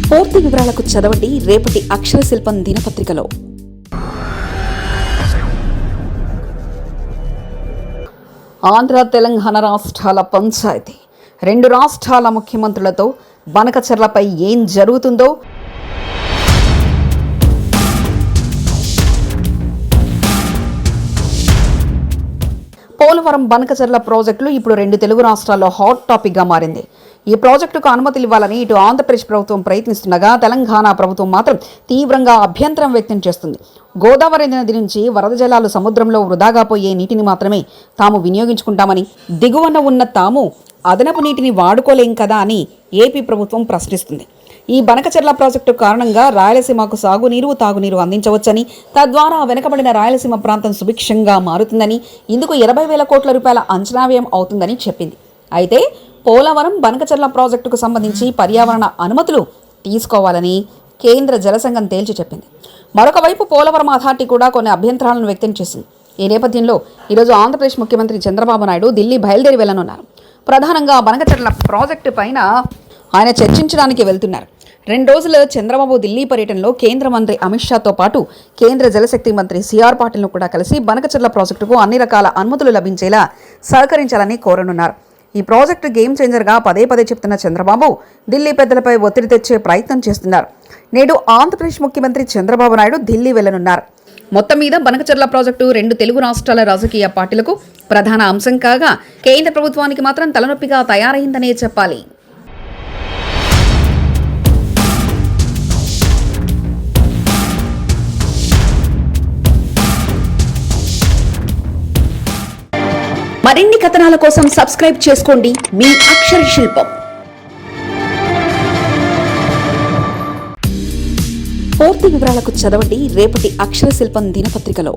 పూర్తి వివరాలకు చదవండి రేపటి అక్షర శిల్పం దినపత్రికలో. ఆంధ్ర తెలంగాణ రాష్ట్రాల పంచాయతీ, రెండు రాష్ట్రాల ముఖ్యమంత్రులతో బనకచెర్లపై ఏం జరుగుతుందో పోలవరం బనకచెర్ల ప్రాజెక్టులు ఇప్పుడు రెండు తెలుగు రాష్ట్రాల్లో హాట్ టాపిక్గా మారింది. ఈ ప్రాజెక్టుకు అనుమతులు ఇవ్వాలని ఇటు ఆంధ్రప్రదేశ్ ప్రభుత్వం ప్రయత్నిస్తుండగా తెలంగాణ ప్రభుత్వం మాత్రం తీవ్రంగా అభ్యంతరం వ్యక్తం చేస్తుంది. గోదావరి నది నుంచి వరద జలాలు సముద్రంలో వృధాగా పోయే నీటిని మాత్రమే తాము వినియోగించుకుంటామని, దిగువన ఉన్న తాము అదనపు నీటిని వాడుకోలేం కదా అని ఏపీ ప్రభుత్వం ప్రశ్నిస్తుంది. ఈ బనకచెర్ల ప్రాజెక్టు కారణంగా రాయలసీమకు సాగునీరు, తాగునీరు అందించవచ్చని, తద్వారా వెనుకబడిన రాయలసీమ ప్రాంతం సుభిక్షంగా మారుతుందని, ఇందుకు 20,000 కోట్ల రూపాయల అంచనా వ్యయం అవుతుందని చెప్పింది. అయితే పోలవరం బనకచెర్ల ప్రాజెక్టుకు సంబంధించి పర్యావరణ అనుమతులు తీసుకోవాలని కేంద్ర జలసంఘం తేల్చి చెప్పింది. మరొక వైపు పోలవరం అథారిటీ కూడా కొన్ని అభ్యంతరాలను వ్యక్తం చేసింది. ఈ నేపథ్యంలో ఈరోజు ఆంధ్రప్రదేశ్ ముఖ్యమంత్రి చంద్రబాబు నాయుడు ఢిల్లీ బయలుదేరి వెళ్లనున్నారు. ప్రధానంగా బనకచెర్ల ప్రాజెక్టు పైన ఆయన చర్చించడానికి వెళ్తున్నారు. 2 రోజుల చంద్రబాబు ఢిల్లీ పర్యటనలో కేంద్ర మంత్రి అమిత్ షాతో పాటు కేంద్ర జలశక్తి మంత్రి సిఆర్ పాటిల్ను కూడా కలిసి బనకచెర్ల ప్రాజెక్టుకు అన్ని రకాల అనుమతులు లభించేలా సహకరించాలని కోరనున్నారు. ఈ ప్రాజెక్టు గేమ్ చేంజర్గా పదే చెప్తున్న చంద్రబాబు ఢిల్లీ పెద్దలపై ఒత్తిడి తెచ్చే ప్రయత్నం చేస్తున్నారు. నేడు ఆంధ్రప్రదేశ్ ముఖ్యమంత్రి చంద్రబాబు నాయుడు ఢిల్లీ వెళ్లనున్నారు. మొత్తం మీద బనకచెర్ల ప్రాజెక్టు రెండు తెలుగు రాష్ట్రాల రాజకీయ పార్టీలకు ప్రధాన అంశం కాగా కేంద్ర ప్రభుత్వానికి మాత్రం తలనొప్పిగా తయారైందనే చెప్పాలి. మరిన్ని కథనాల కోసం సబ్స్క్రైబ్ చేసుకోండి మీ అక్షర శిల్పం. పూర్తి వివరాలకు చదవండి రేపటి అక్షర శిల్పం దినపత్రికలో.